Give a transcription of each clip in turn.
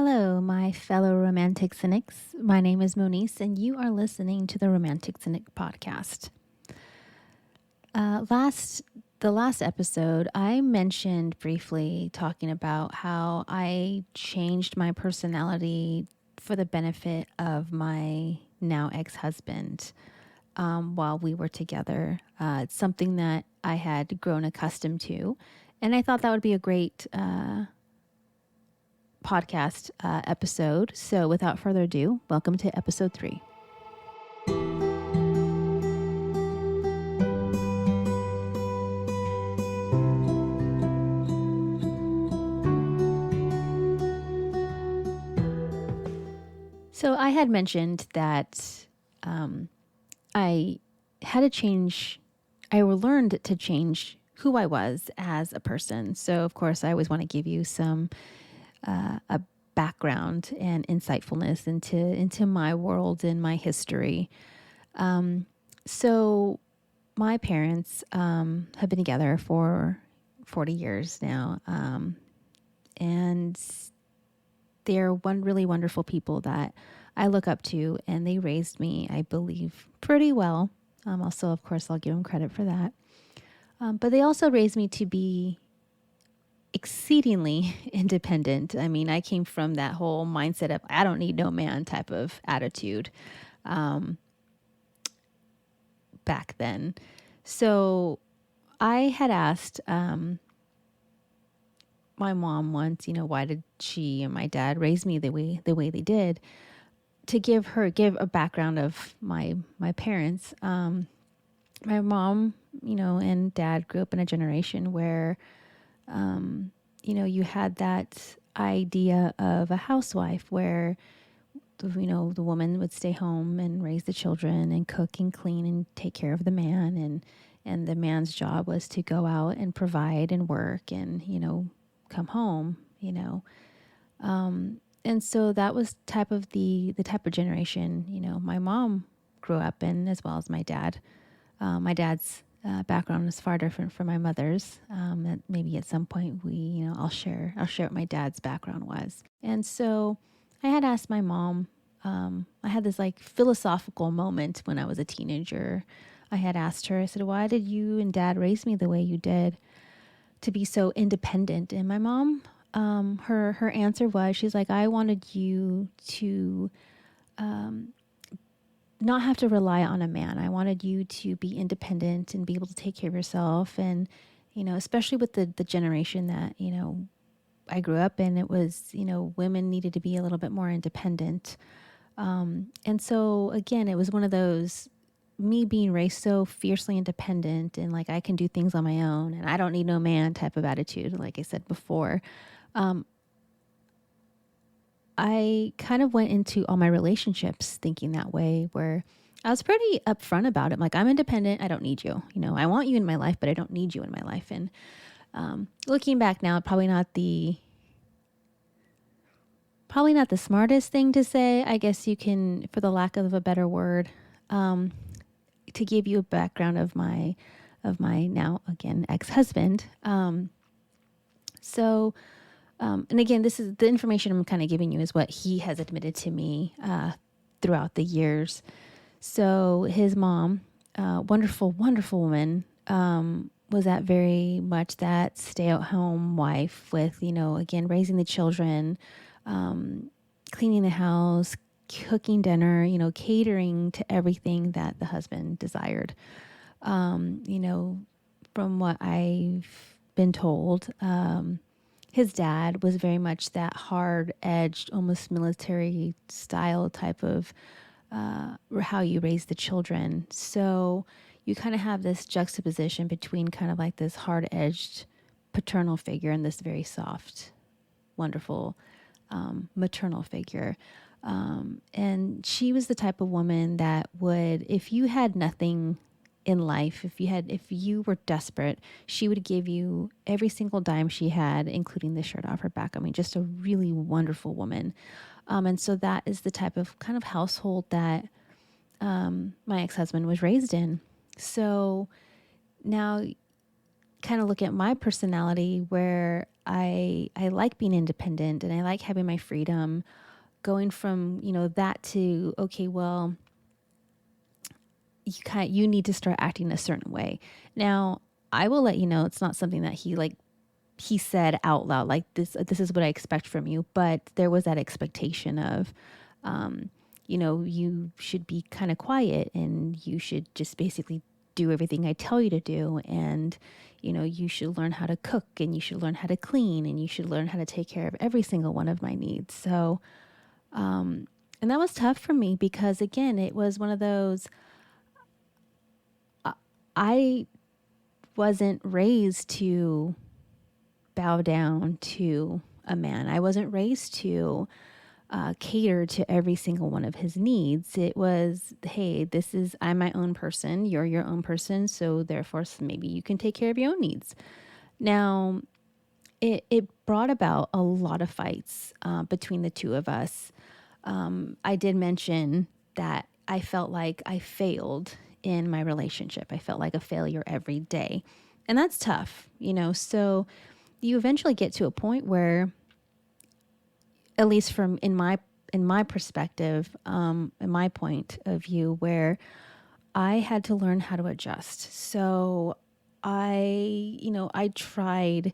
Hello, my fellow Romantic Cynics. My name is Monice, and you are listening to the Romantic Cynic podcast. The last episode, I mentioned briefly talking about how I changed my personality for the benefit of my now ex-husband while we were together. It's something that I had grown accustomed to, and I thought that would be a great podcast episode. So without further ado, welcome to episode 3. So I had mentioned that I had to change, I learned to change who I was as a person. So of course, I always want to give you some a background and insightfulness into my world and my history. So my parents have been together for 40 years now, and they're really wonderful people that I look up to, and they raised me, I believe, pretty well. Also, of course, I'll give them credit for that. But they also raised me to be exceedingly independent. I mean, I came from that whole mindset of I don't need no man type of attitude back then. So I had asked my mom once, why did she and my dad raise me the way they did? To give a background of my parents. My mom, and dad grew up in a generation where, you had that idea of a housewife where, the woman would stay home and raise the children and cook and clean and take care of the man. And the man's job was to go out and provide and work and, come home, and so that was the type of generation, my mom grew up in, as well as my dad. My dad's background was far different from my mother's. That maybe at some point I'll share what my dad's background was. And so I had asked my mom, I had this like philosophical moment when I was a teenager. I had asked her, I said, why did you and dad raise me the way you did to be so independent? And my mom, her answer was, she's like, I wanted you to not have to rely on a man. I wanted you to be independent and be able to take care of yourself. And, especially with the generation that, I grew up in, it was, women needed to be a little bit more independent. And so again, it was one of those, me being raised so fiercely independent and like I can do things on my own and I don't need no man type of attitude, like I said before. I kind of went into all my relationships thinking that way, where I was pretty upfront about it. Like, I'm independent. I don't need you. I want you in my life, but I don't need you in my life. And looking back now, probably not the smartest thing to say. I guess you can, for the lack of a better word, to give you a background of my now again ex-husband. And again, this is the information I'm kind of giving you is what he has admitted to me throughout the years. So his mom, wonderful, wonderful woman, was that very much that stay-at-home wife with, again, raising the children, cleaning the house, cooking dinner, catering to everything that the husband desired. From what I've been told, his dad was very much that hard-edged, almost military style type of how you raise the children. So you kind of have this juxtaposition between kind of like this hard-edged paternal figure and this very soft, wonderful maternal figure. And she was the type of woman that would, if you had nothing in life, if you were desperate, she would give you every single dime she had, including the shirt off her back. I mean, just a really wonderful woman. And so that is the type of kind of household that my ex-husband was raised in. So now kind of look at my personality, where I like being independent and I like having my freedom. Going from, that to, okay, well, you need to start acting a certain way. Now, I will let you know it's not something that he said out loud, like this is what I expect from you, but there was that expectation of, um, you should be kind of quiet and you should just basically do everything I tell you to do. And, you should learn how to cook and you should learn how to clean and you should learn how to take care of every single one of my needs. So, and that was tough for me because, again, it was one of those, I wasn't raised to bow down to a man. I wasn't raised to cater to every single one of his needs. It was, hey, I'm my own person. You're your own person. So therefore, maybe you can take care of your own needs. Now, it brought about a lot of fights between the two of us. I did mention that I felt like I failed in my relationship. I felt like a failure every day. And that's tough, So you eventually get to a point where, at least from in my perspective, in my point of view, where I had to learn how to adjust. So I tried,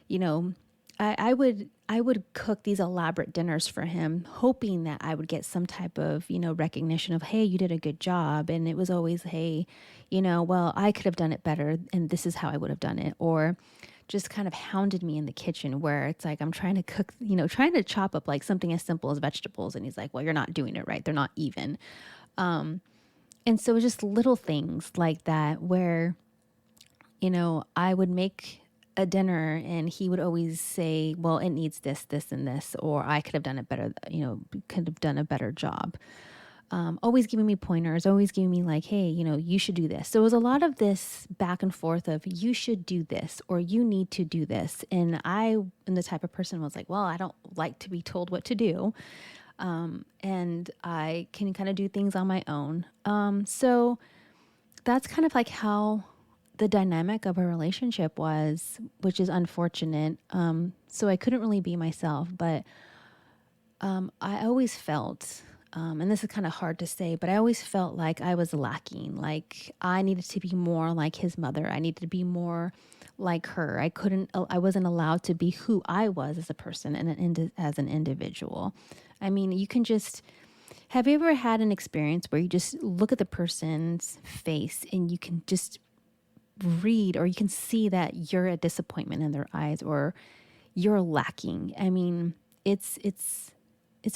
you know, I would cook these elaborate dinners for him, hoping that I would get some type of, recognition of, hey, you did a good job. And it was always, hey, well, I could have done it better and this is how I would have done it. Or just kind of hounded me in the kitchen where it's like I'm trying to cook, trying to chop up like something as simple as vegetables. And he's like, well, you're not doing it right. They're not even. And so just little things like that where, I would make a dinner and he would always say, well, it needs this, this, and this, or I could have done it better, could have done a better job. Always giving me pointers, always giving me like, hey, you should do this. So it was a lot of this back and forth of you should do this or you need to do this. And I am the type of person who was like, well, I don't like to be told what to do. And I can kind of do things on my own. So that's kind of like how the dynamic of a relationship was, which is unfortunate. So I couldn't really be myself, but I always felt, and this is kind of hard to say, but I always felt like I was lacking. Like I needed to be more like his mother. I needed to be more like her. I wasn't allowed to be who I was as a person and as an individual. I mean, have you ever had an experience where you just look at the person's face and you can just read or you can see that you're a disappointment in their eyes or you're lacking? I mean, it's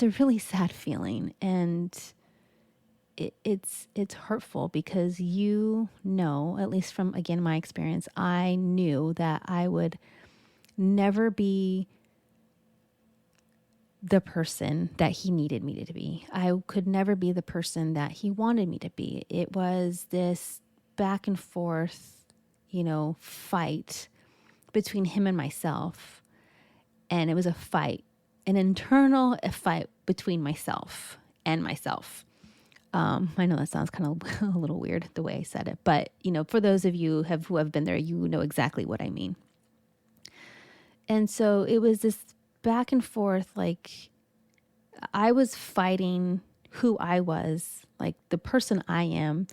a really sad feeling, and it's hurtful because at least from, again, my experience, I knew that I would never be the person that he needed me to be. I could never be the person that he wanted me to be. It was this back and forth, fight between him and myself. And it was a fight, an internal fight between myself and myself. I know that sounds kind of a little weird the way I said it, but for those of you who have been there, you know exactly what I mean. And so it was this back and forth, like I was fighting who I was, like the person I am,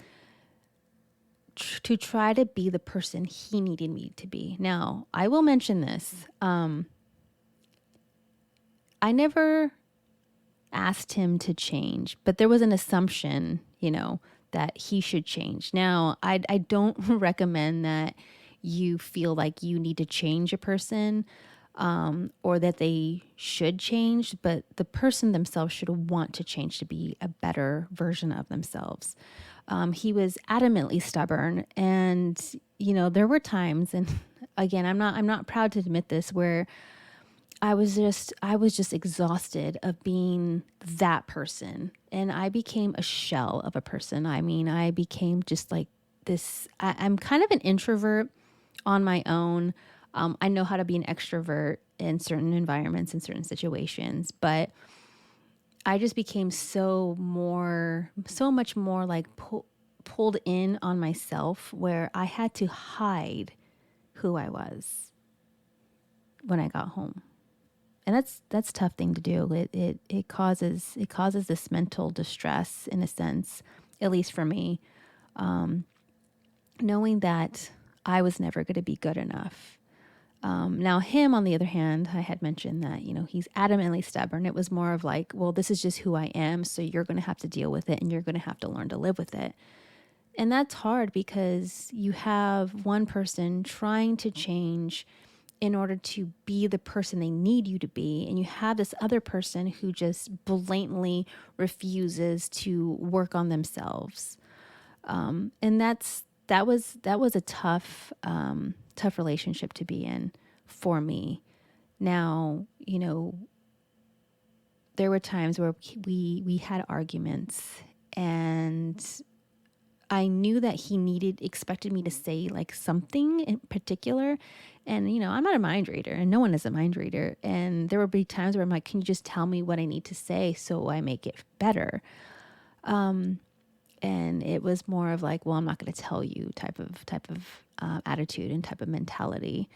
to try to be the person he needed me to be. Now, I will mention this. I never asked him to change, but there was an assumption, that he should change. Now, I don't recommend that you feel like you need to change a person, or that they should change, but the person themselves should want to change to be a better version of themselves. He was adamantly stubborn, and there were times, and again, I'm not proud to admit this, where I was just exhausted of being that person, and I became a shell of a person. I mean, I became just like this. I'm kind of an introvert on my own. I know how to be an extrovert in certain environments, in certain situations, but I just became so much more like pulled in on myself, where I had to hide who I was. when I got home. And that's a tough thing to do. It causes this mental distress in a sense, at least for me, knowing that I was never going to be good enough. Now him, on the other hand, I had mentioned that, he's adamantly stubborn. It was more of like, well, this is just who I am. So you're going to have to deal with it and you're going to have to learn to live with it. And that's hard because you have one person trying to change in order to be the person they need you to be. And you have this other person who just blatantly refuses to work on themselves. And that was a tough relationship to be in for me. Now, there were times where we had arguments, and I knew that he expected me to say like something in particular. And, I'm not a mind reader, and no one is a mind reader. And there would be times where I'm like, can you just tell me what I need to say so I make it better? And it was more of like, well, I'm not going to tell you type of attitude and type of mentality.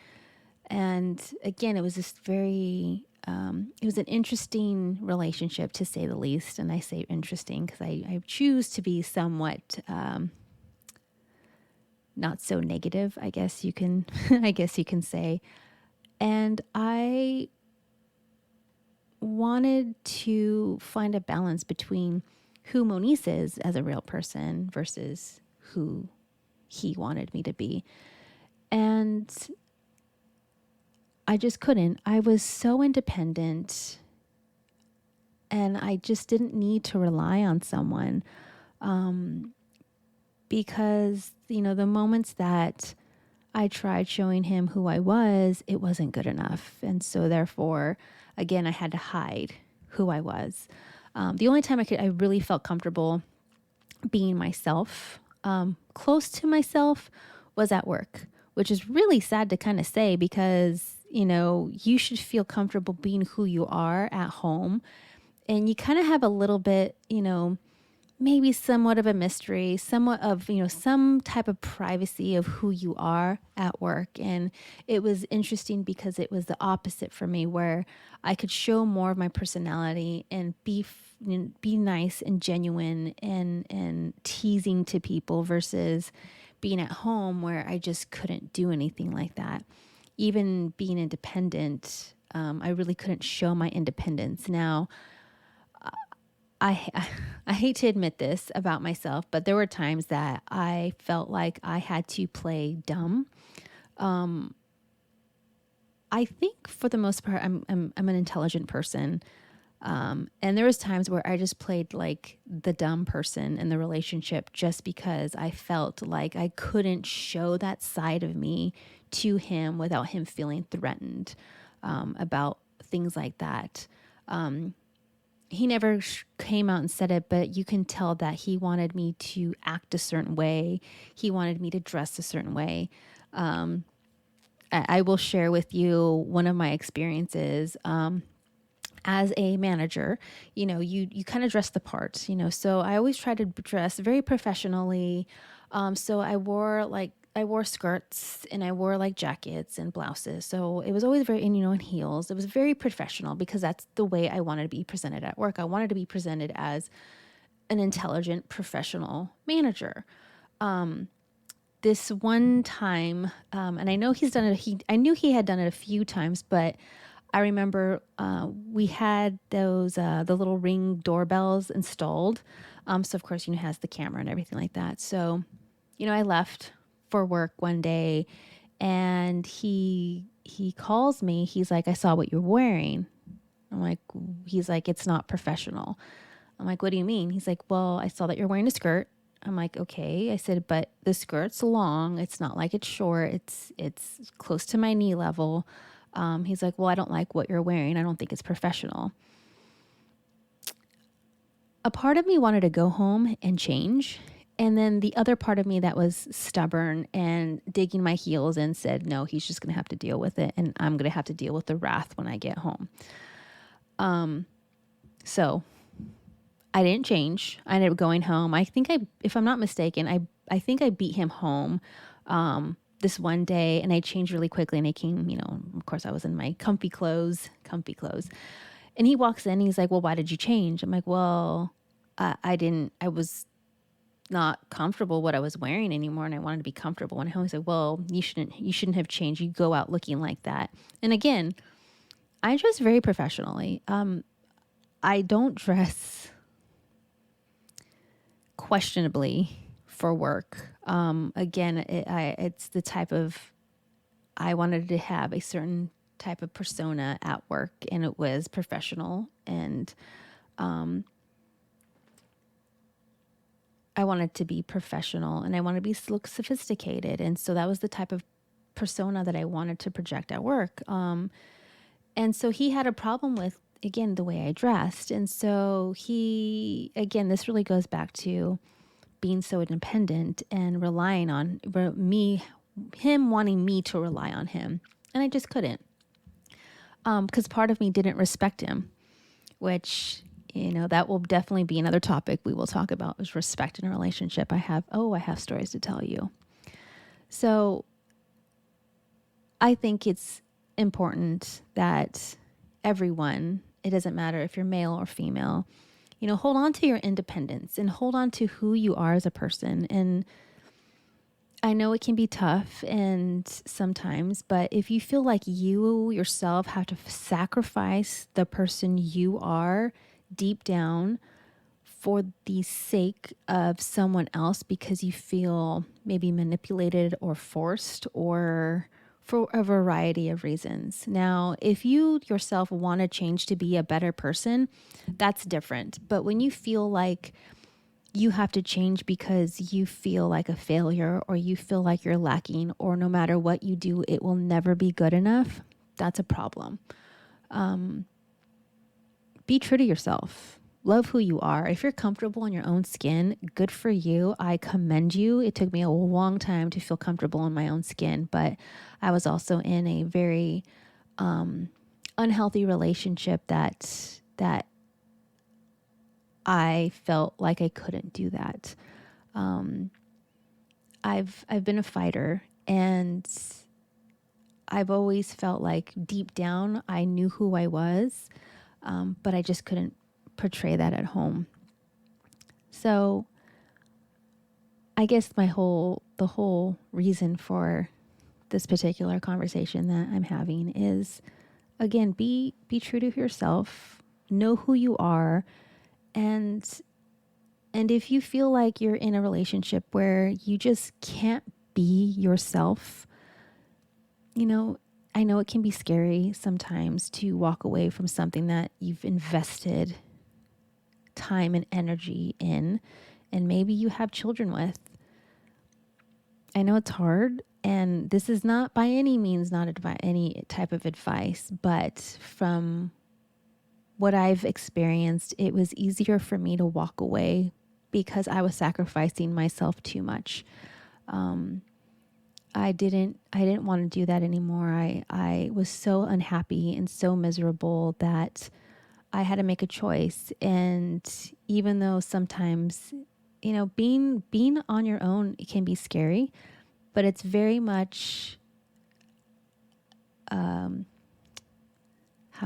And again, it was this it was an interesting relationship, to say the least. And I say interesting because I choose to be somewhat not so negative, I guess you can say. And I wanted to find a balance between who Moniz is as a real person versus who he wanted me to be. And I just couldn't. I was so independent, and I just didn't need to rely on someone, because, the moments that I tried showing him who I was, it wasn't good enough. And so therefore, again, I had to hide who I was. The only time I really felt comfortable being myself, close to myself, was at work, which is really sad to kind of say because, you should feel comfortable being who you are at home. And you kind of have a little bit, maybe somewhat of a mystery, somewhat of, some type of privacy of who you are at work. And it was interesting because it was the opposite for me, where I could show more of my personality and be nice and genuine and teasing to people, versus being at home where I just couldn't do anything like that. Even being independent, I really couldn't show my independence. Now, I hate to admit this about myself, but there were times that I felt like I had to play dumb. I think for the most part, I'm an intelligent person. And there was times where I just played like the dumb person in the relationship, just because I felt like I couldn't show that side of me to him without him feeling threatened, about things like that. He never came out and said it, but you can tell that he wanted me to act a certain way. He wanted me to dress a certain way. I will share with you one of my experiences. As a manager, you kind of dress the part, so I always try to dress very professionally. So I wore skirts, and I wore like jackets and blouses. So it was always very, and heels. It was very professional because that's the way I wanted to be presented at work. I wanted to be presented as an intelligent, professional manager. This one time, and I know he's done it. I knew he had done it a few times, but I remember we had those the little Ring doorbells installed. So of course, it has the camera and everything like that. So, I left for work one day, and he calls me. He's like, "I saw what you're wearing." He's like, "It's not professional." I'm like, "What do you mean?" He's like, "Well, I saw that you're wearing a skirt." I'm like, "Okay." I said, "But the skirt's long. It's not like it's short. It's close to my knee level." He's like, "Well, I don't like what you're wearing. I don't think it's professional." A part of me wanted to go home and change. And then the other part of me that was stubborn and digging my heels in said, no, he's just going to have to deal with it. And I'm going to have to deal with the wrath when I get home. So I didn't change. I ended up going home. If I'm not mistaken, I think I beat him home. this one day and I changed really quickly and I came, of course I was in my comfy clothes. And he walks in and he's like, well, why did you change? I'm like, well, I was not comfortable what I was wearing anymore and I wanted to be comfortable. And I was like, well, you shouldn't have changed. You go out looking like that. And again, I dress very professionally. I don't dress questionably for work. Again, it's the type of, I wanted to have a certain type of persona at work and it was professional and, I wanted to be professional and I wanted to look sophisticated. And so that was the type of persona that I wanted to project at work. And so he had a problem with, again, the way I dressed. And so this really goes back to being so independent and relying on him wanting me to rely on him. And I just couldn't. Because part of me didn't respect him, which, that will definitely be another topic we will talk about is respect in a relationship. I have stories to tell you. So I think it's important that everyone, it doesn't matter if you're male or female, hold on to your independence and hold on to who you are as a person. And I know it can be tough and sometimes, but if you feel like you yourself have to sacrifice the person you are deep down for the sake of someone else because you feel maybe manipulated or forced or for a variety of reasons. Now, if you yourself want to change to be a better person, that's different. But when you feel like you have to change because you feel like a failure or you feel like you're lacking or no matter what you do, it will never be good enough, that's a problem. Be true to yourself. Love who you are. If you're comfortable in your own skin, good for you. I commend you. It took me a long time to feel comfortable in my own skin, but I was also in a very unhealthy relationship that I felt like I couldn't do that. I've been a fighter and I've always felt like deep down I knew who I was, but I just couldn't portray that at home. So I guess the whole reason for this particular conversation that I'm having is, again, be true to yourself, know who you are, and if you feel like you're in a relationship where you just can't be yourself, I know it can be scary sometimes to walk away from something that you've invested time and energy in, and maybe you have children with. I know it's hard, and this is not by any means not any type of advice, but from what I've experienced, it was easier for me to walk away because I was sacrificing myself too much. I didn't want to do that anymore. I was so unhappy and so miserable that I had to make a choice. And even though sometimes, being on your own, it can be scary, but it's very much, how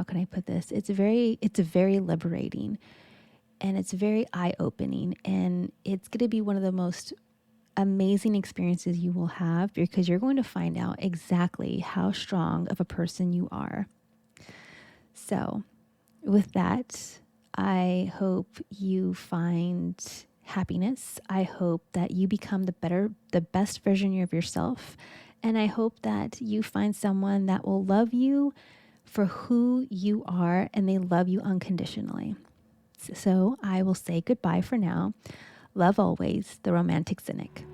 can I put this? It's very liberating and it's very eye-opening, and it's going to be one of the most amazing experiences you will have because you're going to find out exactly how strong of a person you are. So with that, I hope you find happiness. I hope that you become the best version of yourself. And I hope that you find someone that will love you for who you are and they love you unconditionally. So I will say goodbye for now. Love always, the Romantic Cynic.